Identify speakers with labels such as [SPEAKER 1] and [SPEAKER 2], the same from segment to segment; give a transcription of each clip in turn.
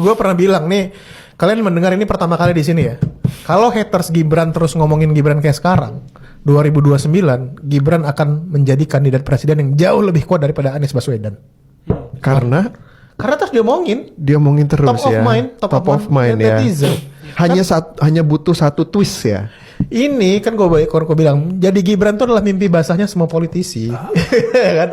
[SPEAKER 1] Gue pernah bilang nih, kalian mendengar ini pertama kali di sini ya. Kalau haters Gibran terus ngomongin Gibran kayak sekarang, 2029 Gibran akan menjadi kandidat presiden yang jauh lebih kuat daripada Anies Baswedan.
[SPEAKER 2] Karena
[SPEAKER 1] Terus diomongin
[SPEAKER 2] terus
[SPEAKER 1] top of
[SPEAKER 2] ya.
[SPEAKER 1] mind, top of mind
[SPEAKER 2] ya.
[SPEAKER 1] netizen.
[SPEAKER 2] Hanya butuh satu twist ya.
[SPEAKER 1] Ini kan gue bilang, jadi Gibran tuh adalah mimpi basahnya semua politisi. Kan,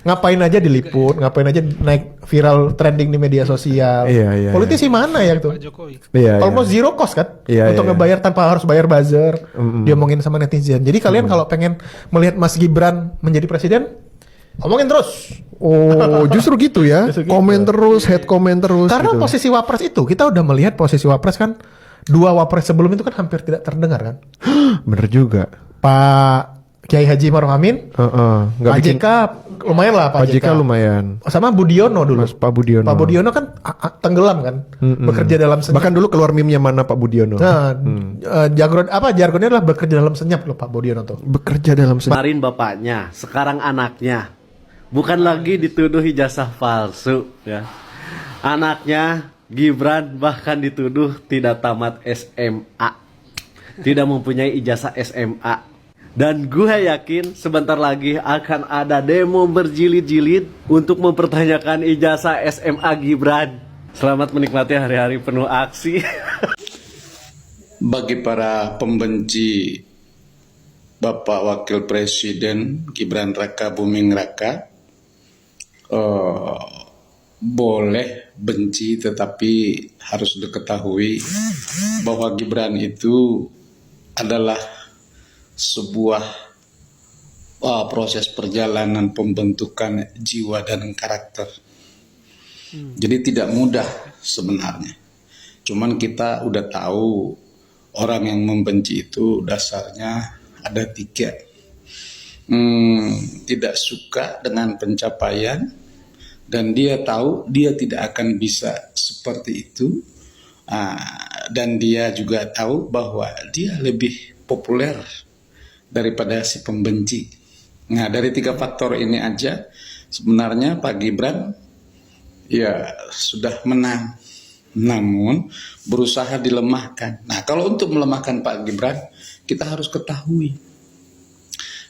[SPEAKER 1] ngapain aja diliput, ngapain aja naik viral trending di media sosial.
[SPEAKER 2] Iya,
[SPEAKER 1] politisi mana ya tuh?
[SPEAKER 2] Iya,
[SPEAKER 1] Almost zero cost kan,
[SPEAKER 2] Iya,
[SPEAKER 1] untuk
[SPEAKER 2] iya.
[SPEAKER 1] ngebayar tanpa harus bayar buzzer. Diomongin sama netizen. Jadi kalian kalau pengen melihat Mas Gibran menjadi presiden, omongin terus.
[SPEAKER 2] Oh, justru gitu ya.
[SPEAKER 1] Justru gitu.
[SPEAKER 2] Komen terus, head comment terus.
[SPEAKER 1] Karena
[SPEAKER 2] gitu.
[SPEAKER 1] posisi wapres itu, kita udah melihat posisi wapres kan, dua wapres sebelum itu kan hampir tidak terdengar kan.
[SPEAKER 2] Bener juga.
[SPEAKER 1] Pak Kiai Haji Maruf Amin,
[SPEAKER 2] Nggak
[SPEAKER 1] Pak
[SPEAKER 2] bikin.
[SPEAKER 1] JK lumayan lah
[SPEAKER 2] Pak JK lumayan.
[SPEAKER 1] sama Budiono dulu.
[SPEAKER 2] Mas Pak Budiono.
[SPEAKER 1] Pak Budiono kan tenggelam kan, bekerja dalam senyap.
[SPEAKER 2] Bahkan dulu keluar meme-nya mana Pak Budiono.
[SPEAKER 1] Nah, jargonnya adalah bekerja dalam senyap loh Pak Budiono tuh.
[SPEAKER 2] Bekerja dalam
[SPEAKER 3] Kemarin bapaknya, sekarang anaknya. Bukan lagi dituduh ijazah palsu ya. Anaknya Gibran bahkan dituduh tidak tamat SMA. Tidak mempunyai ijazah SMA. Dan gue yakin sebentar lagi akan ada demo berjilid-jilid untuk mempertanyakan ijazah SMA Gibran. Selamat menikmati hari-hari penuh aksi.
[SPEAKER 4] Bagi para pembenci Bapak Wakil Presiden Gibran Raka Buming Raka, boleh benci, tetapi harus diketahui bahwa Gibran itu adalah sebuah proses perjalanan pembentukan jiwa dan karakter. Jadi tidak mudah sebenarnya. Cuman kita udah tahu orang yang membenci itu dasarnya ada 3. Tidak suka dengan pencapaian, dan dia tahu dia tidak akan bisa seperti itu, dan dia juga tahu bahwa dia lebih populer daripada si pembenci. Nah, dari 3 faktor ini aja sebenarnya Pak Gibran ya sudah menang, namun berusaha dilemahkan. Nah, kalau untuk melemahkan Pak Gibran, kita harus ketahui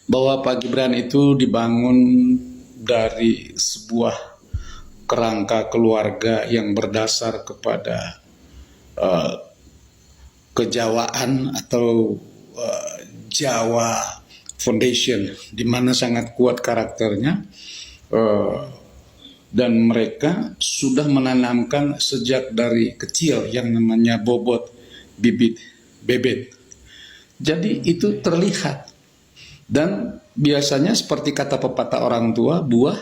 [SPEAKER 4] bahwa Pak Gibran itu dibangun dari sebuah kerangka keluarga yang berdasar kepada kejawaan atau Jawa Foundation, di mana sangat kuat karakternya, dan mereka sudah menanamkan sejak dari kecil yang namanya bobot bibit bebet. Jadi itu terlihat. Dan biasanya seperti kata pepatah orang tua, buah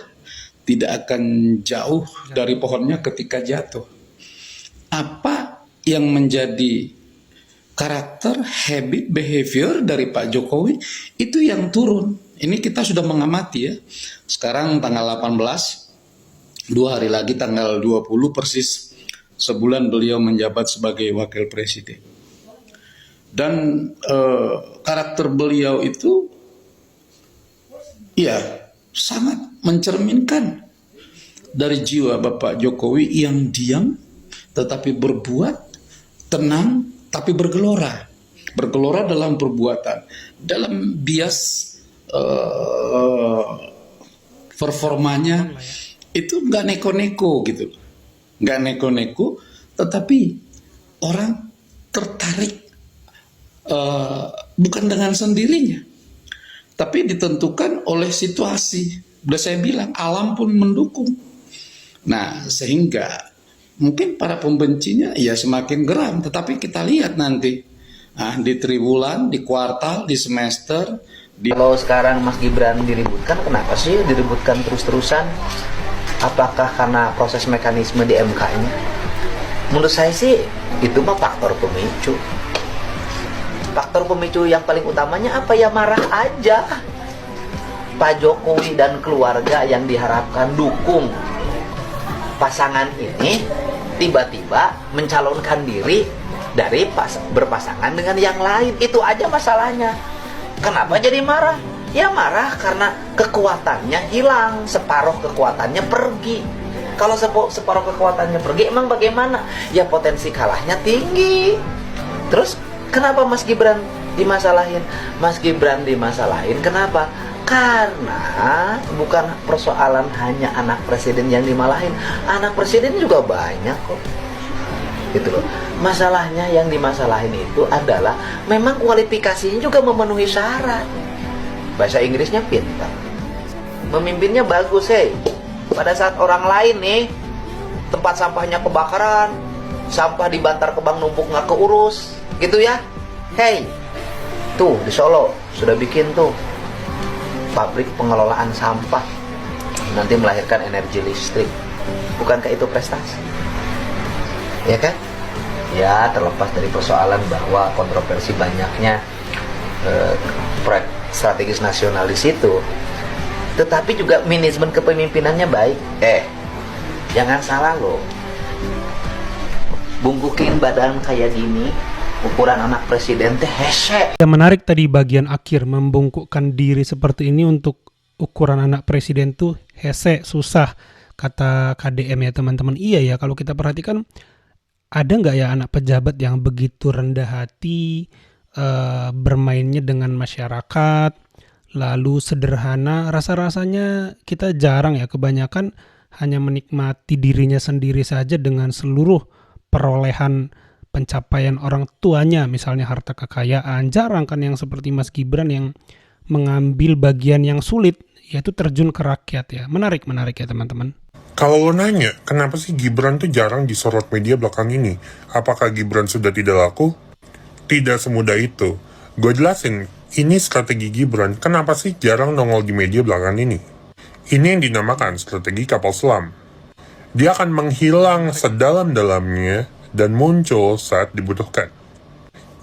[SPEAKER 4] tidak akan jauh dari pohonnya ketika jatuh. Apa yang menjadi karakter, habit, behavior dari Pak Jokowi itu yang turun. Ini kita sudah mengamati ya. Sekarang tanggal 18, 2 hari lagi tanggal 20 persis sebulan beliau menjabat sebagai wakil presiden. Dan karakter beliau itu ya sangat mencerminkan dari jiwa Bapak Jokowi yang diam tetapi berbuat, tenang tapi bergelora. Bergelora dalam perbuatan, dalam bias performanya itu nggak neko-neko gitu, nggak neko-neko, tetapi orang tertarik bukan dengan sendirinya, tapi ditentukan oleh situasi. Udah saya bilang, alam pun mendukung. Nah, sehingga mungkin para pembencinya ya semakin geram. Tetapi kita lihat nanti di triwulan, di kuartal, di semester.
[SPEAKER 5] Kalau sekarang Mas Gibran diributkan, kenapa sih diributkan terus-terusan? Apakah karena proses mekanisme di MK-nya? Menurut saya sih itu mah faktor pemicu. Faktor pemicu yang paling utamanya apa ya? Marah aja. Pak Jokowi dan keluarga yang diharapkan dukung pasangan ini tiba-tiba mencalonkan diri dari berpasangan dengan yang lain. Itu aja masalahnya. Kenapa jadi marah? Ya marah karena kekuatannya hilang, separuh kekuatannya pergi. Kalau separuh kekuatannya pergi, emang bagaimana? Ya potensi kalahnya tinggi. Terus kenapa Mas Gibran dimasalahin? Mas Gibran dimasalahin kenapa? Karena bukan persoalan hanya anak presiden yang dimalahin, anak presiden juga banyak kok. Gitu loh. Masalahnya yang dimasalahin itu adalah memang kualifikasinya juga memenuhi syarat. Bahasa Inggrisnya pintar, memimpinnya bagus, pada saat orang lain nih tempat sampahnya kebakaran, sampah di Bantar Kebang numpuk nggak keurus, gitu ya. Tuh di Solo sudah bikin tuh pabrik pengelolaan sampah, nanti melahirkan energi listrik. Bukankah itu prestasi? Ya kan? Ya, terlepas dari persoalan bahwa kontroversi banyaknya proyek strategis nasional di situ, tetapi juga manajemen kepemimpinannya baik. Jangan salah loh, bungkukin badan kayak gini, ukuran anak presiden teh hese.
[SPEAKER 6] Yang menarik tadi bagian akhir, membungkukkan diri seperti ini untuk ukuran anak presiden tuh hese, susah, kata KDM ya teman-teman. Iya ya, kalau kita perhatikan ada nggak ya anak pejabat yang begitu rendah hati, bermainnya dengan masyarakat, lalu sederhana, rasa-rasanya kita jarang ya, kebanyakan hanya menikmati dirinya sendiri saja dengan seluruh perolehan pencapaian orang tuanya, misalnya harta kekayaan. Jarang kan yang seperti Mas Gibran yang mengambil bagian yang sulit, yaitu terjun ke rakyat ya. Menarik ya teman-teman.
[SPEAKER 7] Kalau lo nanya, kenapa sih Gibran tuh jarang disorot media belakang ini? Apakah Gibran sudah tidak laku? Tidak semudah itu. Gue jelasin, ini strategi Gibran, kenapa sih jarang nongol di media belakang ini? Ini yang dinamakan strategi kapal selam. Dia akan menghilang sedalam-dalamnya dan muncul saat dibutuhkan.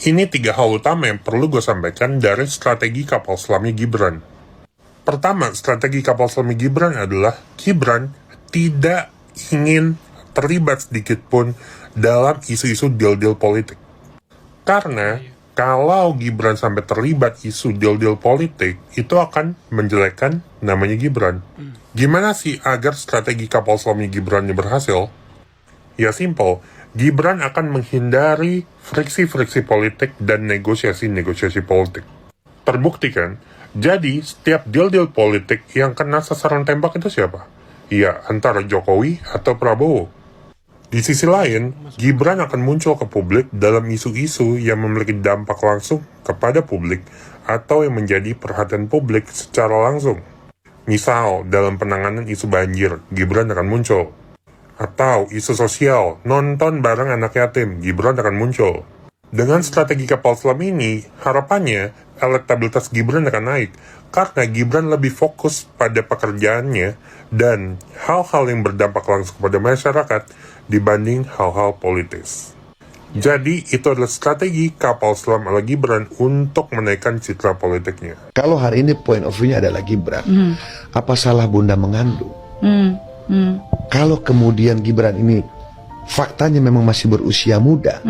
[SPEAKER 7] Ini 3 hal utama yang perlu gue sampaikan dari strategi kapal selamnya Gibran. Pertama, strategi kapal selamnya Gibran adalah Gibran tidak ingin terlibat sedikit pun dalam isu-isu deal-deal politik. Karena kalau Gibran sampai terlibat isu deal-deal politik, itu akan menjelekkan namanya Gibran. Gimana sih agar strategi kapal selamnya Gibran ini berhasil? Ya simple, Gibran akan menghindari friksi-friksi politik dan negosiasi-negosiasi politik. Terbukti kan? Jadi, setiap deal-deal politik yang kena sasaran tembak itu siapa? Ya, antara Jokowi atau Prabowo. Di sisi lain, Gibran akan muncul ke publik dalam isu-isu yang memiliki dampak langsung kepada publik atau yang menjadi perhatian publik secara langsung. Misal, dalam penanganan isu banjir, Gibran akan muncul. Atau isu sosial, nonton bareng anak yatim, Gibran akan muncul. Dengan strategi kapal selam ini, harapannya elektabilitas Gibran akan naik karena Gibran lebih fokus pada pekerjaannya dan hal-hal yang berdampak langsung kepada masyarakat dibanding hal-hal politis. Jadi itu adalah strategi kapal selam ala Gibran untuk menaikkan citra politiknya.
[SPEAKER 2] Kalau hari ini point of view-nya adalah Gibran, apa salah Bunda mengandung? Kalau kemudian Gibran ini faktanya memang masih berusia muda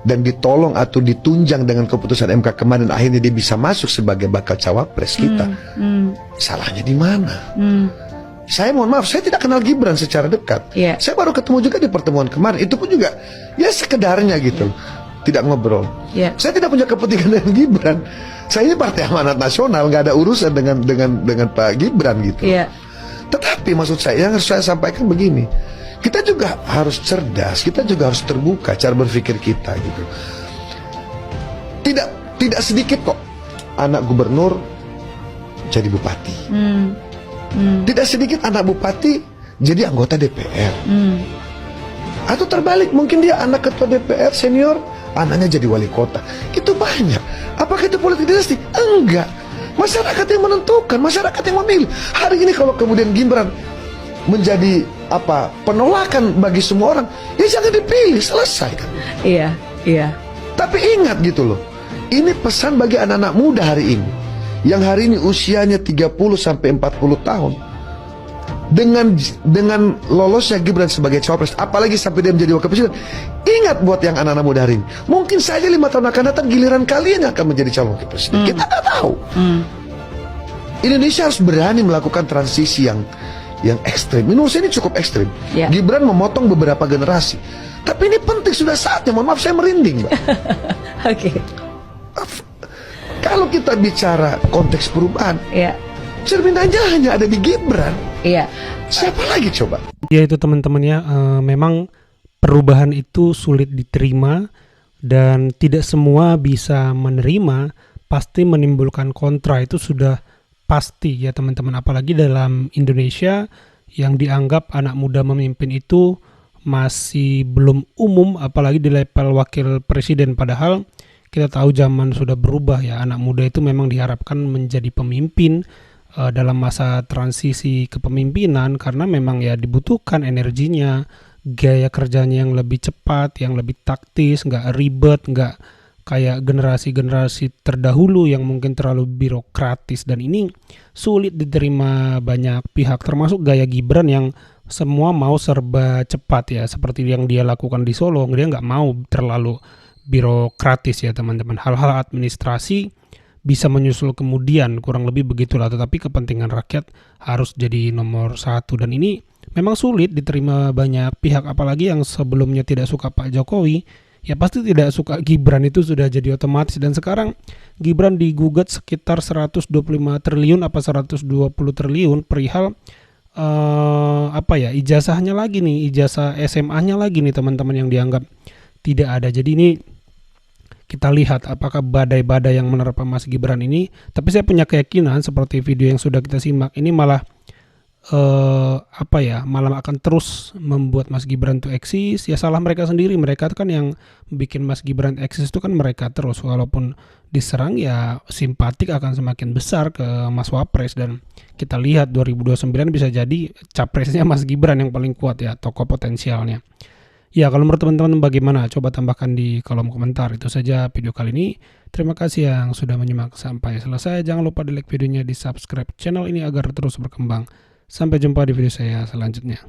[SPEAKER 2] dan ditolong atau ditunjang dengan keputusan MK kemarin, akhirnya dia bisa masuk sebagai bakal cawapres kita, salahnya di mana? Saya mohon maaf, saya tidak kenal Gibran secara dekat. Saya baru ketemu juga di pertemuan kemarin, itu pun juga ya sekedarnya gitu, tidak ngobrol. Saya tidak punya kepentingan dengan Gibran. Saya ini Partai Amanat Nasional, nggak ada urusan dengan Pak Gibran gitu. Tetapi maksud saya yang harus saya sampaikan begini, kita juga harus cerdas, kita juga harus terbuka cara berpikir kita gitu. Tidak sedikit kok anak gubernur jadi bupati. Tidak sedikit anak bupati jadi anggota DPR. Atau terbalik, mungkin dia anak ketua DPR senior, anaknya jadi wali kota. Itu banyak. Apakah itu politik dinasti? Enggak. Masyarakat yang menentukan, masyarakat yang memilih. Hari ini kalau kemudian Gibran menjadi penolakan bagi semua orang, ya jangan dipilih, selesai kan. Iya. Tapi ingat gitu loh, ini pesan bagi anak-anak muda hari ini, yang hari ini usianya 30 sampai 40 tahun. Dengan lolosnya Gibran sebagai cawapres, apalagi sampai dia menjadi wakil presiden, ingat buat yang anak-anak muda hari ini, mungkin saja 5 tahun akan datang giliran kalian yang akan menjadi calon wakil presiden. Kita nggak tahu. Indonesia harus berani melakukan transisi yang ekstrim. Menurut saya ini cukup ekstrim.
[SPEAKER 8] Ya.
[SPEAKER 2] Gibran memotong beberapa generasi. Tapi ini penting, sudah saatnya. Mohon maaf saya merinding, Mbak.
[SPEAKER 8] Oke.
[SPEAKER 2] Kalau kita bicara konteks perubahan,
[SPEAKER 8] Iya.
[SPEAKER 2] cermin aja hanya ada di Gibran.
[SPEAKER 8] Iya.
[SPEAKER 2] Siapa lagi coba?
[SPEAKER 6] Ya itu teman-teman ya, memang perubahan itu sulit diterima dan tidak semua bisa menerima, pasti menimbulkan kontra, itu sudah pasti ya teman-teman. Apalagi dalam Indonesia yang dianggap anak muda memimpin itu masih belum umum, apalagi di level wakil presiden, padahal kita tahu zaman sudah berubah ya, anak muda itu memang diharapkan menjadi pemimpin dalam masa transisi kepemimpinan, karena memang ya dibutuhkan energinya, gaya kerjanya yang lebih cepat, yang lebih taktis, nggak ribet, nggak kayak generasi-generasi terdahulu yang mungkin terlalu birokratis, dan ini sulit diterima banyak pihak, termasuk gaya Gibran yang semua mau serba cepat ya, seperti yang dia lakukan di Solo. Dia nggak mau terlalu birokratis ya teman-teman, hal-hal administrasi bisa menyusul kemudian, kurang lebih begitulah, tetapi kepentingan rakyat harus jadi nomor satu, dan ini memang sulit diterima banyak pihak, apalagi yang sebelumnya tidak suka Pak Jokowi ya pasti tidak suka Gibran, itu sudah jadi otomatis. Dan sekarang Gibran digugat sekitar 125 triliun apa 120 triliun perihal ijazahnya lagi nih, ijazah SMA-nya lagi nih teman-teman, yang dianggap tidak ada. Jadi ini kita lihat apakah badai-badai yang menerpa Mas Gibran ini, tapi saya punya keyakinan seperti video yang sudah kita simak ini malah malah akan terus membuat Mas Gibran itu eksis. Ya salah mereka sendiri, mereka kan yang bikin Mas Gibran eksis itu kan mereka terus, walaupun diserang ya simpatik akan semakin besar ke Mas Wapres, dan kita lihat 2029 bisa jadi capresnya Mas Gibran yang paling kuat ya, tokoh potensialnya. Ya, kalau menurut teman-teman bagaimana? Coba tambahkan di kolom komentar. Itu saja video kali ini. Terima kasih yang sudah menyimak sampai selesai. Jangan lupa di like videonya, di subscribe channel ini agar terus berkembang. Sampai jumpa di video saya selanjutnya.